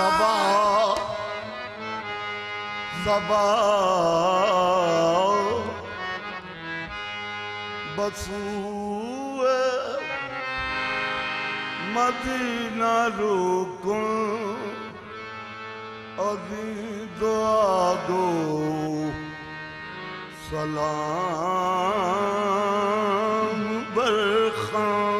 सबा सबा बसूए Medina रुकूं अदी दुआ दो सलाम बरखां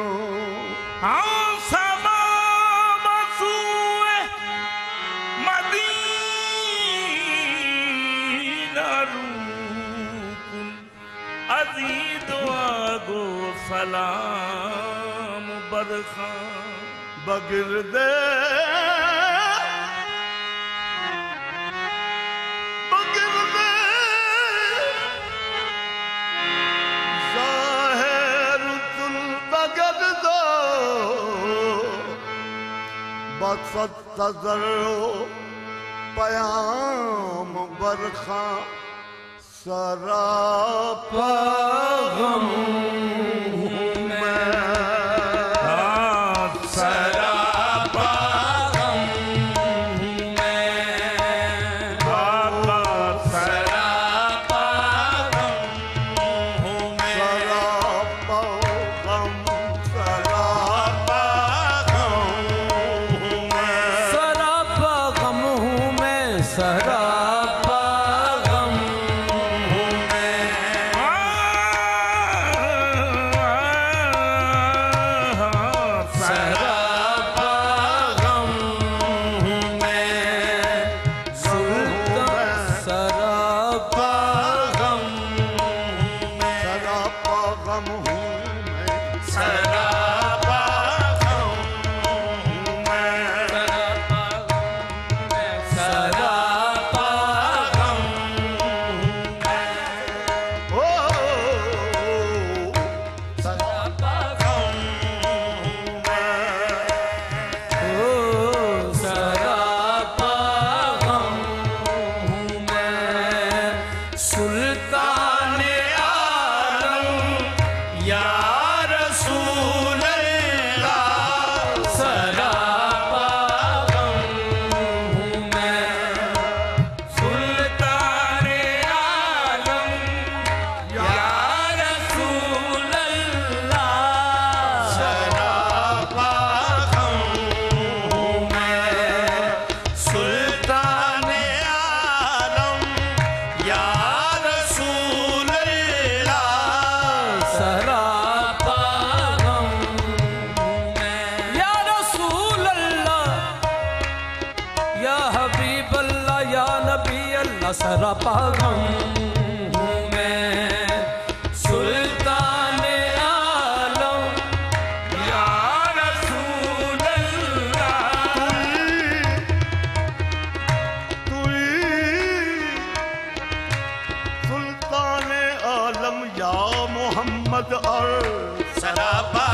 सलाम बरखां बगिरदे बगिरदे ज़ाहिर तुल बगिरदो बसत तज़र्रो पयाम बरखां सरापा गम सरापा गम हूँ मैं सुल्तान आलम या रसूल अल्लाह सुल्तान आलम या मोहम्मद और सरापा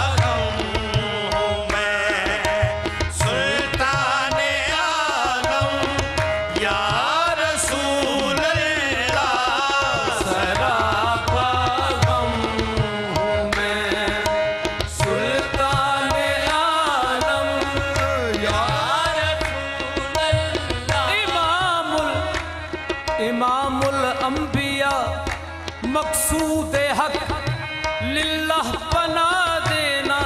इमामुल अंबिया मकसूद हक लिल्लाह पना देना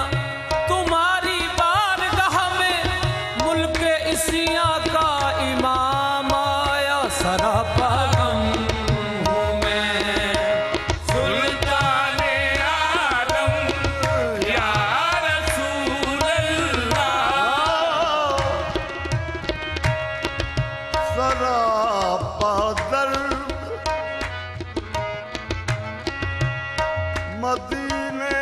तुम्हारी बारगाह में मुल्क इसिया का इमाम आया सरापा गम हूँ मैं सुल्तान आलम या रसूल अल्लाह सरापा दर्द मदीने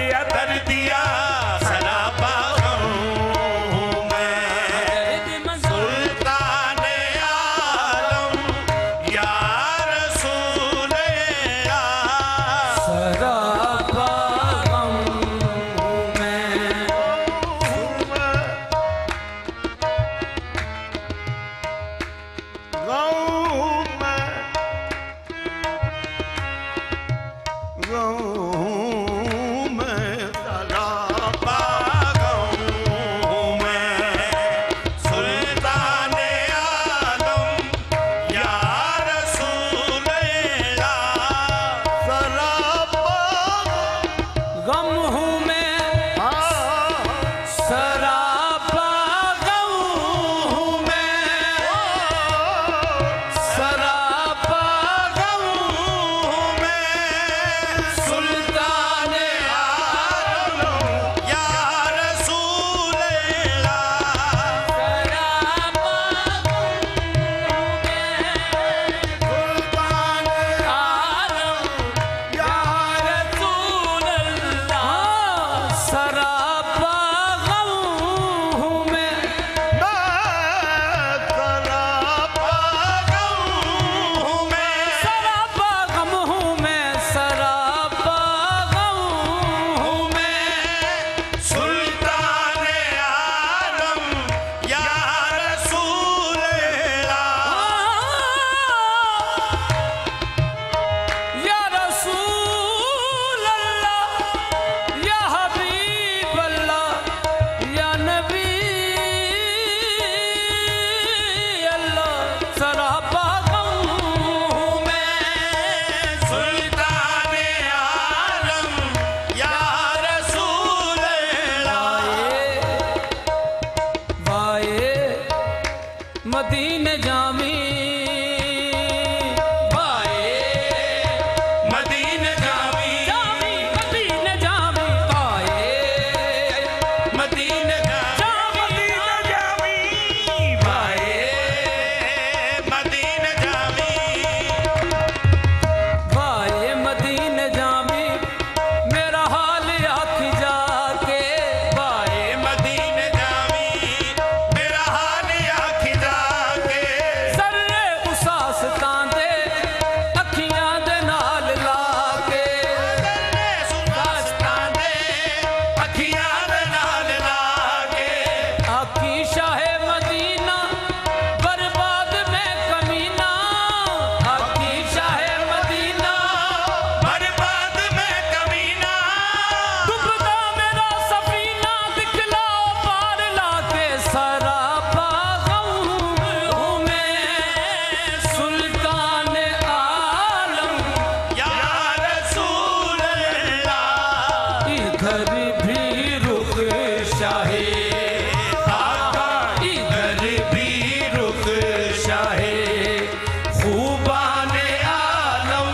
दिया कर दिया सरापा हूँ मैं सुल्तान आलम या रसूल अल्लाह सरापा गम हूँ मैं गम हूँ मैं सरापा गम हूँ मैं सरापा गम हूँ मैं सुल्तान आलम या रसूल अल्लाह सरापा गम हूँ मैं सुल्तान आलम या रसूल अल्लाह सरापा गम हूँ मैं सरापा गम हूँ मैं सरापा गम हूँ मैं सुल्तान आलम या रसूल या रसूल अल्लाह या हबीब अल्लाह या नबी अल्लाह सरापा गम हूँ मैं सुल्तान आलम या रसूल वाए मदीने जामी वाए मदीने जामी जामी मदीने जामी वाए मदीने जामी भाई मदीने जामी वाए मदीने जामी मेरा हाल आख जाके वाए मदीने जामी मेरा हाल आख जाके सर्रे उसास तांदे अखियां दे नाल लाके सुनास्तां दे अखियां दे नाल लाके आखी शाहे मदीना बर्बाद में कमीना आखी शाहे मदीना बर्बाद में कमीना डूबदा मेरा सफीना दिखलाओ पार लाके सरापा गम हूँ मैं सुल्तान आलम या रसूल अल्लाह इधर भी रुख शाहे आका इधर भी रुख शाहे खूबान आलम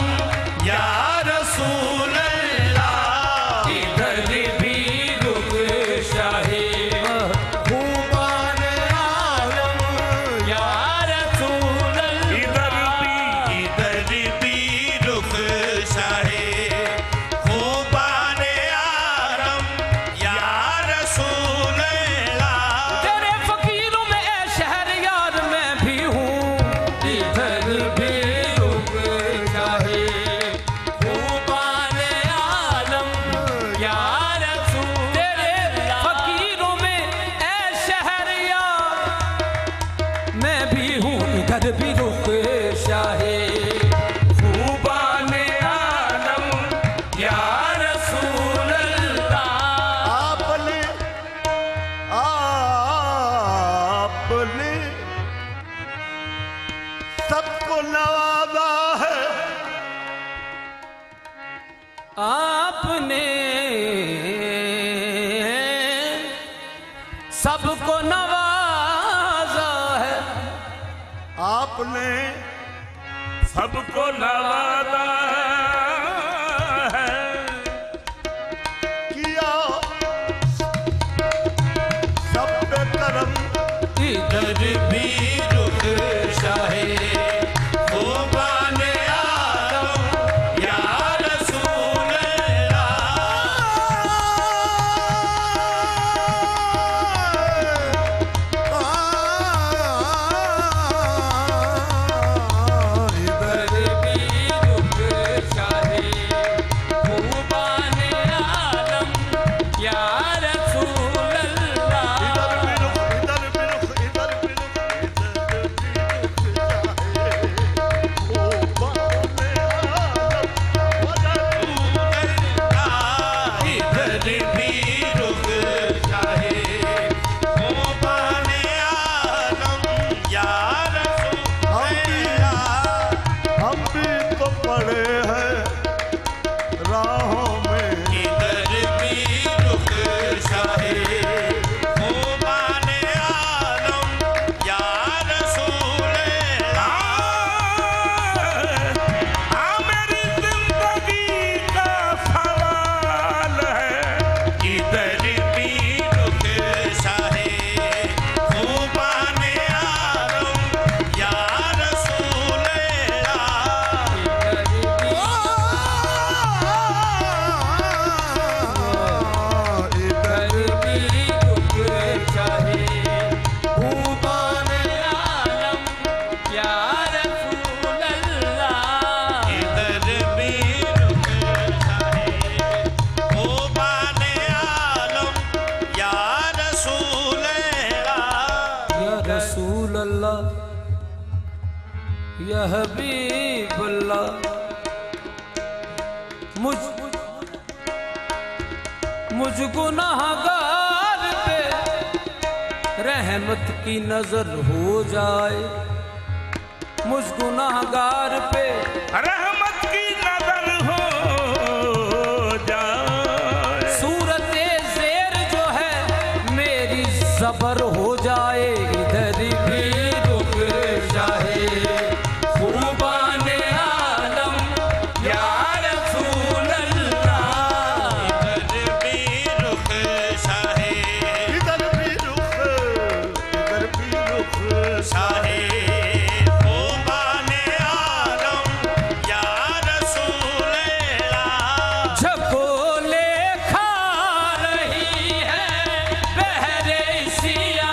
या रसूल अल्लाह इधर भी रुख शाहे खूबान आलम या रसूल अल्लाह इधर भी रुख शाहे खूबान आलम या रसूल अल्लाह तेरे फकीरों में ए शहरयार मैं भी हूँ इधर भी रुक जाए खूबान आलम या रसूल तेरे फकीरों में ए शहरयार मैं भी हूँ इधर भी रुक शाहे खूबान आलम या रसूल अल्लाह आपने सबको नवाजा है आपने सबको नवाजा है आपने सबको नवाजा है किया सब पे करम इधर भी रुख शाहे खूबान आलम या रसूल अल्लाह या हबीबल्लाह मुझ गुनाहगार पे रहमत की नजर हो जाए, मुझ गुनाहगार पे रहमत की नजर हो जाए, सूरत ज़ेर जो है मेरी ज़बर हो जाए, इधर भी रुक जाए क़ुर्बान आलम या रसूल अल्लाह। इधर भी रुख शाहे, इधर भी रुख शाहे क़ुर्बान आलम या रसूल अल्लाह। झकोले खा रही है बहरे सिया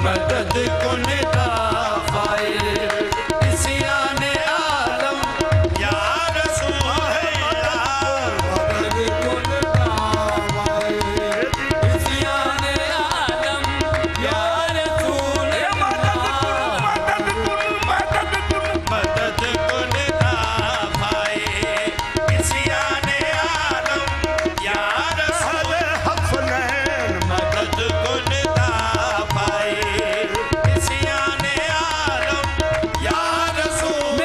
मदद कुन दाफाए इस्यान आलम या रसूल मदद कुन दाफाए इस्यान आलम या रसूल मदद कुन दाफाए इस्यान आलम या रसूल मदद कुन दाफाए इस्यान आलम या रसूल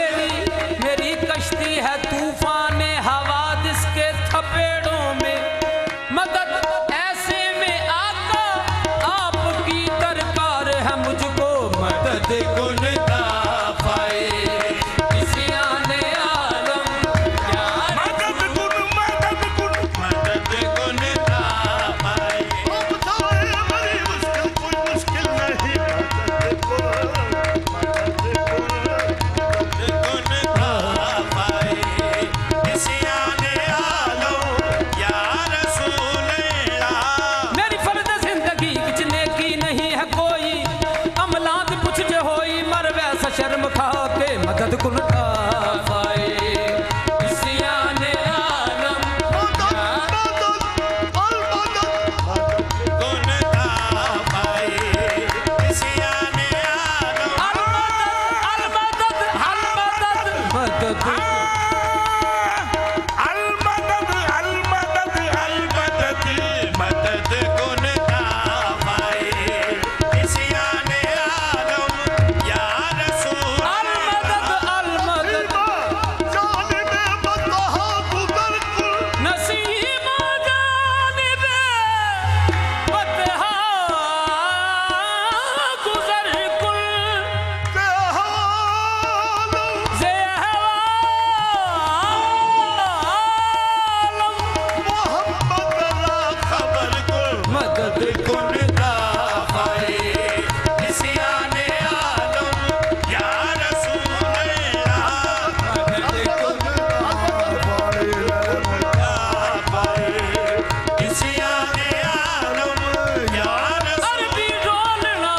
मेरी कश्ती है तूफान हवादिस के थपेड़ों में मदद ऐसे में आका आपकी दरकार है मुझको मदद कुन दाफाए इस्यान आलम या मदद कुन दाफाए बड़ी मुश्किल कोई मुश्किल नहीं कुन दाफाए इस्यान आलम या रसूल मेरी फर्द जिंदगी विच नेकी नहीं है कोई अमलात पुछ जे होई मर वैसा शर्म खा के मदद कुन दाफाए इस्यान आलम कुन दाफाए इस्यान आलम अल मदद मदद मदद कुन दाफाए इस्यान आलम या रसूल अल मदद जानिब बतहा गुजर कुल नसीब जानिब बतहा गुजर कुल के हालो जे हवालम मोहम्मद ला खबर कुल मदद कुन दाफाए इस्यान आलम या रसूल दाफाए इस्यान आलम या रसूल अरबी डोलना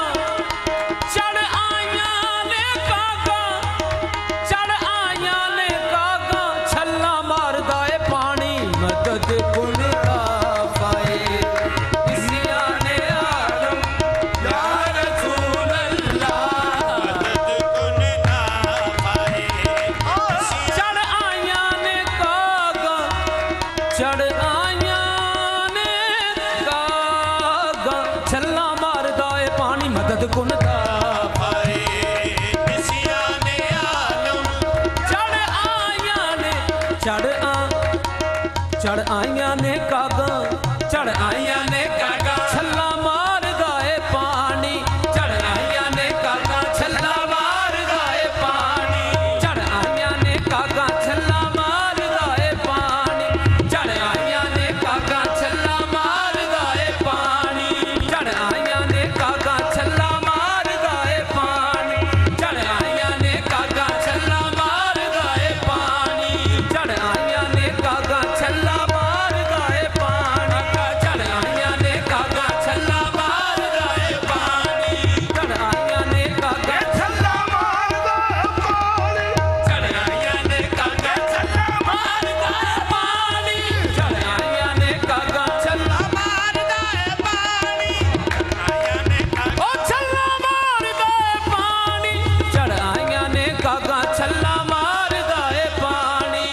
चढ़ आया ने कागा चढ़ आया ने कागा छल्ला मारदा ए पानी मदद कुन दाफाए इस्यान आलम या रसूल अल्लाह कुन दाफाए चढ़ आया ने कागा चढ़ आया ने कागा छल्ला मारदा ए पानी मदद कुन दाफाए इस्यान आलम चढ़ आया ने चढ़ आया ने कागा चढ़ आया ने कागा छल्ला मार गाए पानी चढ़ आया ने कागा छल्ला मार गाए पानी चढ़ आया ने कागा छल्ला मार गाए पानी चढ़ आया ने कागा छल्ला मार गाए पानी चढ़ आया ने कागा छल्ला मार गाए पानी चढ़ आया ने कागा छल्ला मार गाए पानी चढ़ आया ने कागा छल्ला मार गाए पानी चढ़ आया ने कागा छल्ला मार गाए पानी चढ़ आया ने कागा छल्ला मार गाए पानी चढ़ आया ने कागा छल्ला मार गाए पानी चढ़ आया ने कागा छल्ला मार गाए पानी आया ने ओ छल्ला मार गाए पानी चढ़ आया ने कागा छल्ला मार गाए पानी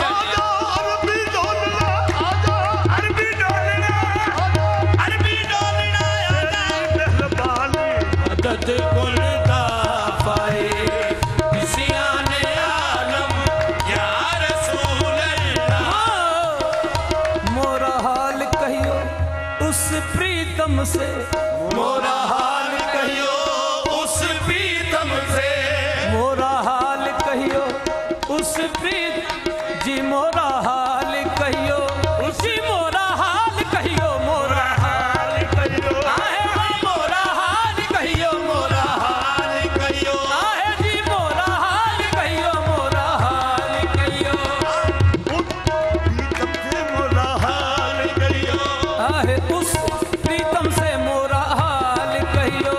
आजा अरबी डोलना आजा अरबी डोलना मेहरबानी मदद कुन दाफाए इस्यान आलम या रसूल मोरा हाल कहियो उस प्रीतम से मोरा हाल कहियो उस प्रीतम से मोरा हाल कहियो उस प्रीत जी मोरा हाल कहियो उसी मोरा हाल कहियो मोरा हाल कहियो आहे मोरा हाल कहियो मोरा हाल कहियो आहे जी मोरा हाल कहियो मोरा हाल कहियो प्रीतम से मोरा हाल कहियो आहे उस प्रीतम से मोरा हाल कहियो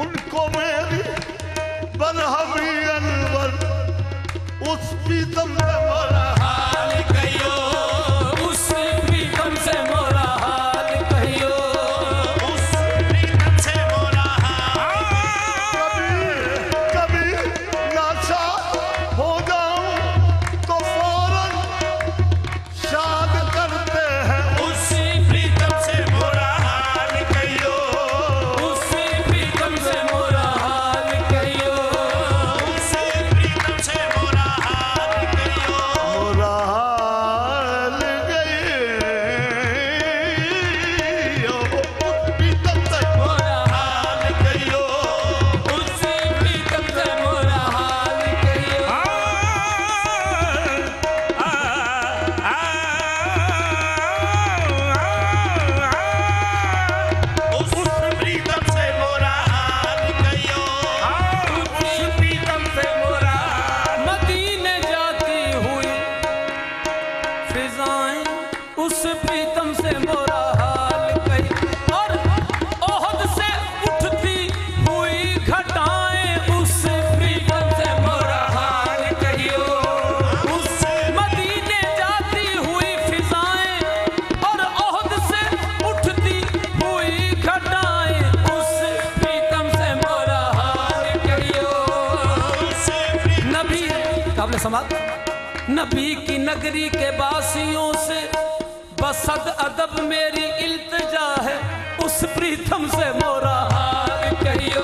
उनको मेरी बरहमी अनवर उस प्रीतम से मोरा हाल कहियो उस प्रीतम से मोरा हाल कहियो उस प्रीतम से मोरा हाल कभी नाशा हो जाऊं तो फौरन शाद करते हैं उस प्रीतम से मोरा हाल कहियो उस प्रीतम से मोरा हाल कहियो उस प्रीतम से मोरा हाल कहियो मोरा हाल गए उस प्रीतम से मोरा हाल कहियो उस प्रीतम से मोरा हाल कहियो उस प्रीतम से मोरा हाल कहियो उस प्रीतम से मोरा मदीने जाती हुई फिजाएं उस प्रीतम से मोरा हाल कही और ओहद से उठती हुई घटाएं उस प्रीतम से मोरा हाल कहियो उस मदीने जाती हुई फिजाएं और ओहद से उठती हुई घटाएं उस प्रीतम से मोरा हाल कहियो नबी काबिल समात नबी की नगरी के बासियों से बसद अदब मेरी इल्तिजा है उस प्रीतम से मोरा हाल कहियो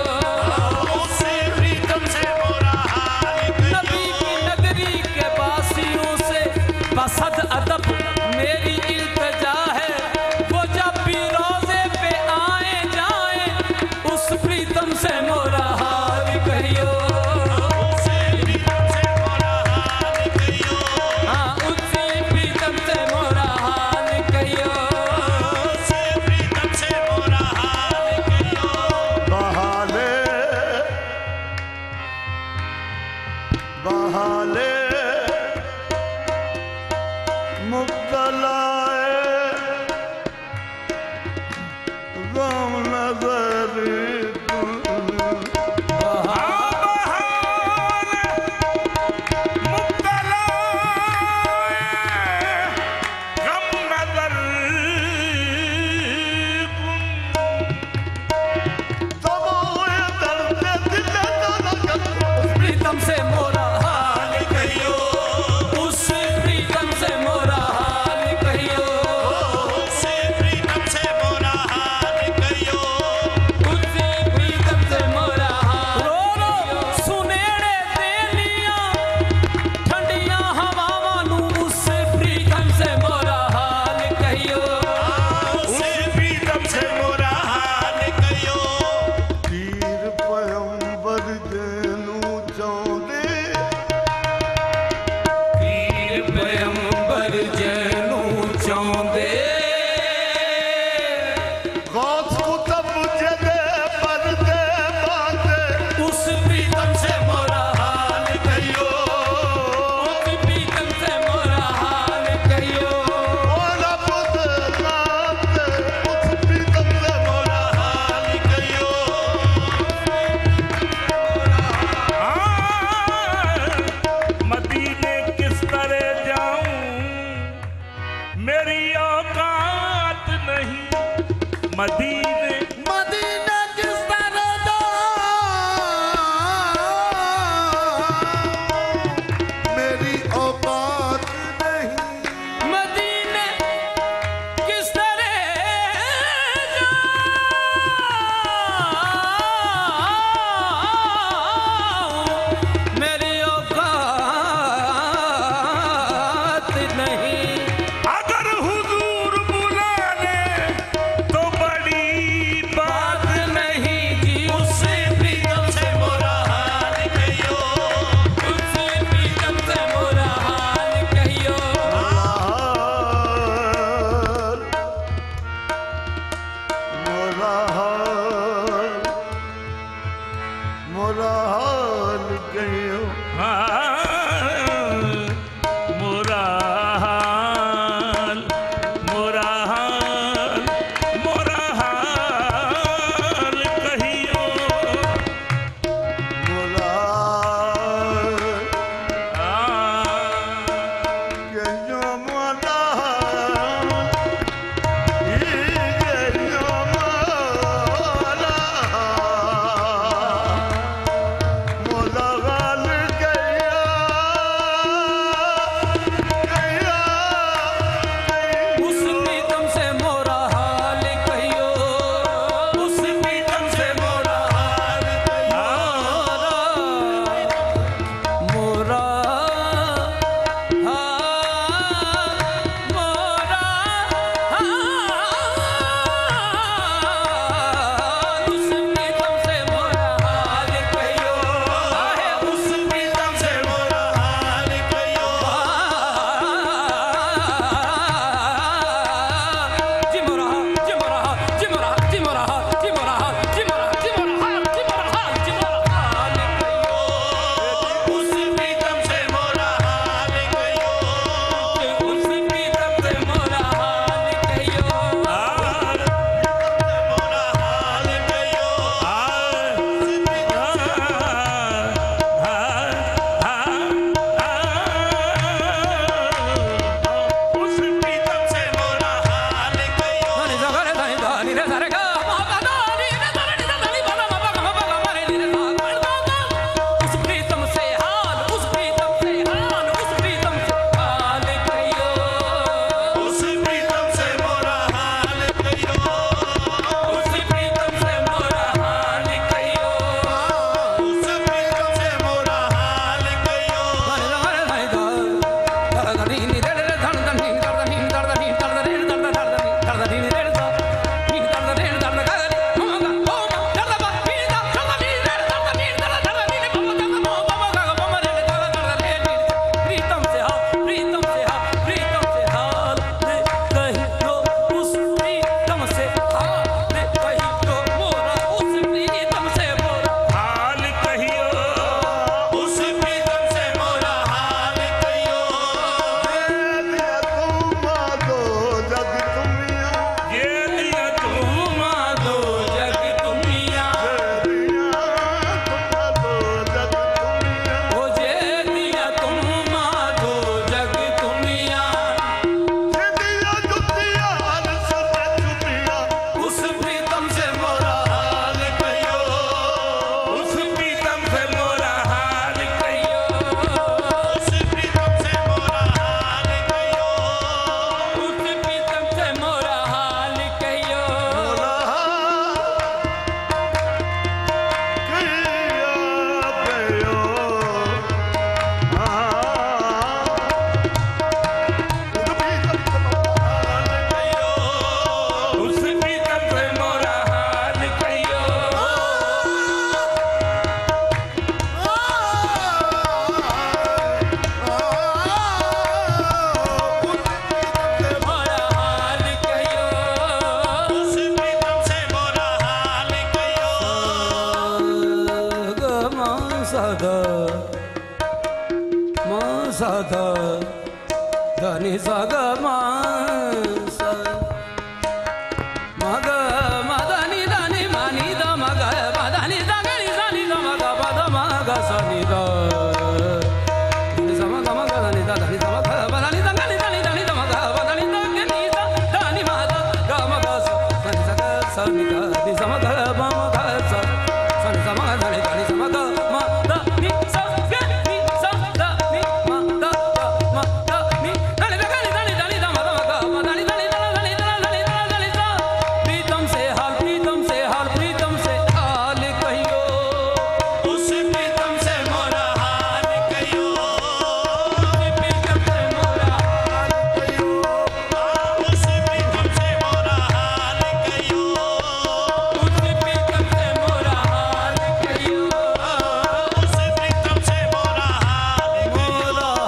उस प्रीतम से मोरा हाल नबी की नगरी के बासियों से बसद अदब मेरी इल्तिजा है वो जब भी रोजे पे आए जाए उस प्रीतम से मोरा हाल कहियो उस प्रीतम से मोरा हाल कहियो हाँ उसी प्रीतम से मोरा हाल कहियो उस प्रीतम से मोरा हाल कहियो बहाले बहाले मुब्तलाए गम नजर तबोए दर्द दिल प्रीतम से मोरा हाल कहियो उस प्रीतम से मोरा हाल कहियो उस प्रीतम से मोरा हाल कहियो उस प्रीतम से मोरा हाल रो रो सुनेड़े तेलियां ठंडियां हवावां नू उस प्रीतम से मोरा हाल कहियो उस प्रीतम से मोरा हाल कहियो पीर पैगंबर जेनू चाहदे पीर पैगंबर जैनू चाहंदे गौस कुतुब जदे पर्दे बांधे उस प्रीतम से मोरा हाल कहियो उस प्रीतम से मोरा हाल कहियो और अब नाते उस प्रीतम से मोरा हाल कहियो मदीने किस तरह जाऊं मेरी औकात नहीं मदीने मदीना किस तरह जाऊं मेरी औकात नहीं मदीने किस तरह जाऊं मेरी औकात नहीं अगर हुजूर बुला ले तो बड़ी बात नहीं जी उस प्रीतम से मोरा हाल कहियो उस प्रीतम से मोरा हाल कहियो मोरा हाल गयो मोरा हाल मोरा हाल मोरा हाल कहियो सद म सद धनि सग म मग मदनि धनि मनि द मग मदनि दगनि सनि द मग पद मग सनि द धनि सम ग मग धनि द धनि सम ग मदनि दगनि धनि धनि द मग मदनि दगनि द धनि मद ग मग सनि सग सनि ग धनि सम ग म ग स सनि सम ग धनि धनि सम ग म द नि स ग नि स द नि म द म द नि धनि दगनि धनि धनि द मग मग मदनि धनि द धनि द धनि द धनि स प्रीतम से हाल प्रीतम से हाल कहियो उस प्रीतम से मोरा हाल कहियो प्रीतम से मोरा हाल कहियो उस प्रीतम से मोरा हाल कहियो उस प्रीतम से मोरा हाल कहियो उस प्रीतम से मोरा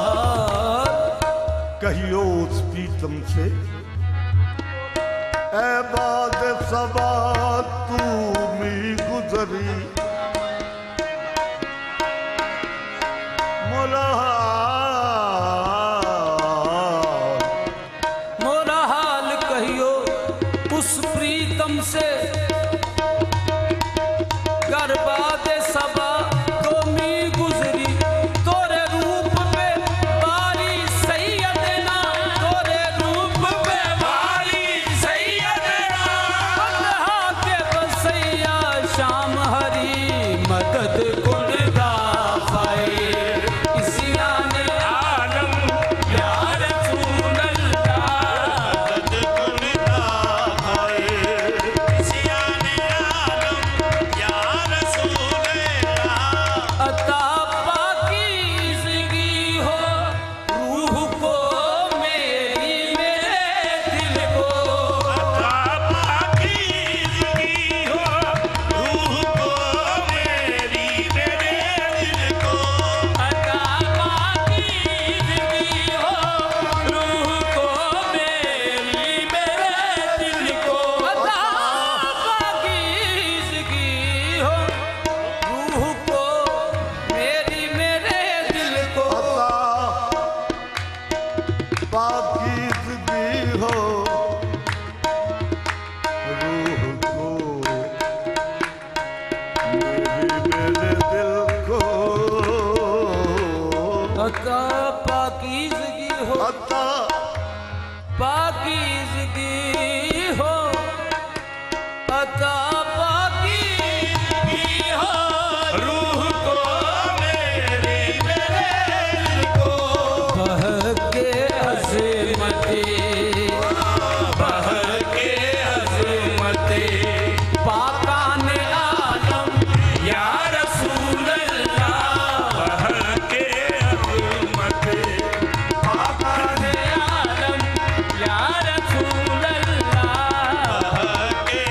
हाल कहियो उस प्रीतम से ऐ बाद सबा तू मी गुजरी मोरा मोरा हाल कहियो उस प्रीतम से गरबाद सबा तो मी गुजरी तोरे रूप पे बारी सैयदना तोरे रूप पे बारी सैयदना बल्हा के बसैया शाम हरी मदद गुणदा फाए इसिया ने आलम या रसूल अल्लाह मदद गुणदा खाए सियाने आलम या रसूल अल्लाह अता पाकीज़गी हो रूह को मेरी मेरे दिल को अता पाकीज़गी हो रूह को मेरी मेरे दिल को अता पाकीज़गी हो रूह को मेरी मेरे दिल को अता पाकीज़गी हो रूह को मेरी मेरे दिल को पाकीज़गी हो रूह को मेरे दिल को अता पाकीज़गी हो अता पाकीज़गी हो अता पाकीज़गी हो रूह को मेरी मेरे दिल को बहके अज़मते बहके अज़मते पाकाने आलम या रसूल अल्लाह बहके अज़मते पाकाने आलम या रसूल अल्लाह बहके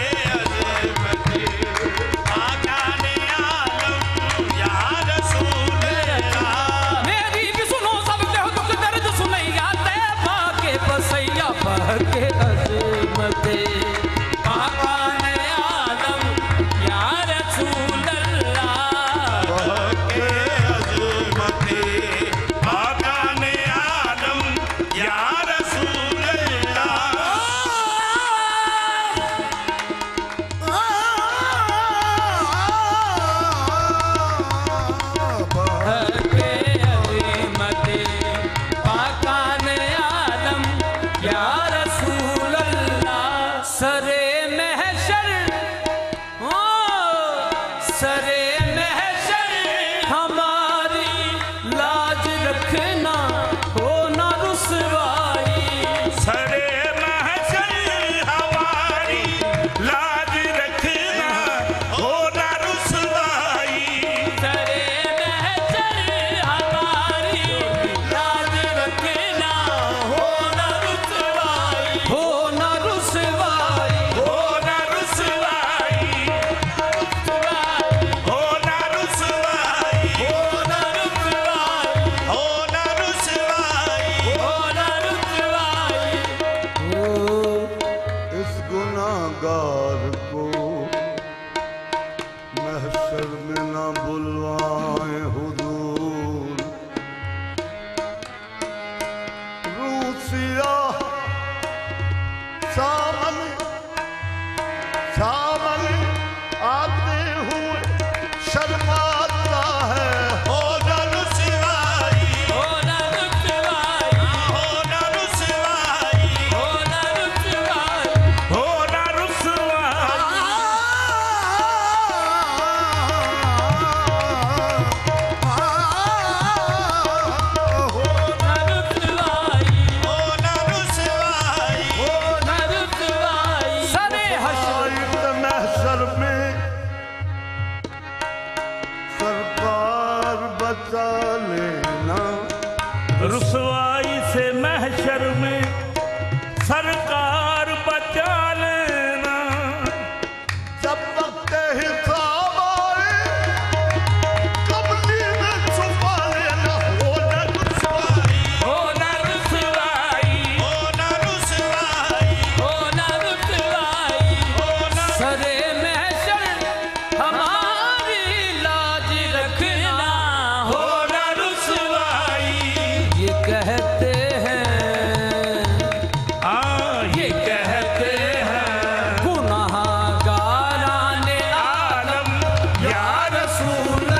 बचा लेना। रुसवाई से महशर में सरकार बचा लेना। जब वक्त हिसाब आए कमली में छुपा लेना। हो न रुसवाई, हो न रुसवाई, हो न रुसवाई, हो न रुसवाई, हो न सरे महशर हमारी लाज रखना। हो न रुसवाई। ये कहते हैं, ये कहते हैं गुनाहगाराने आलम या रसूल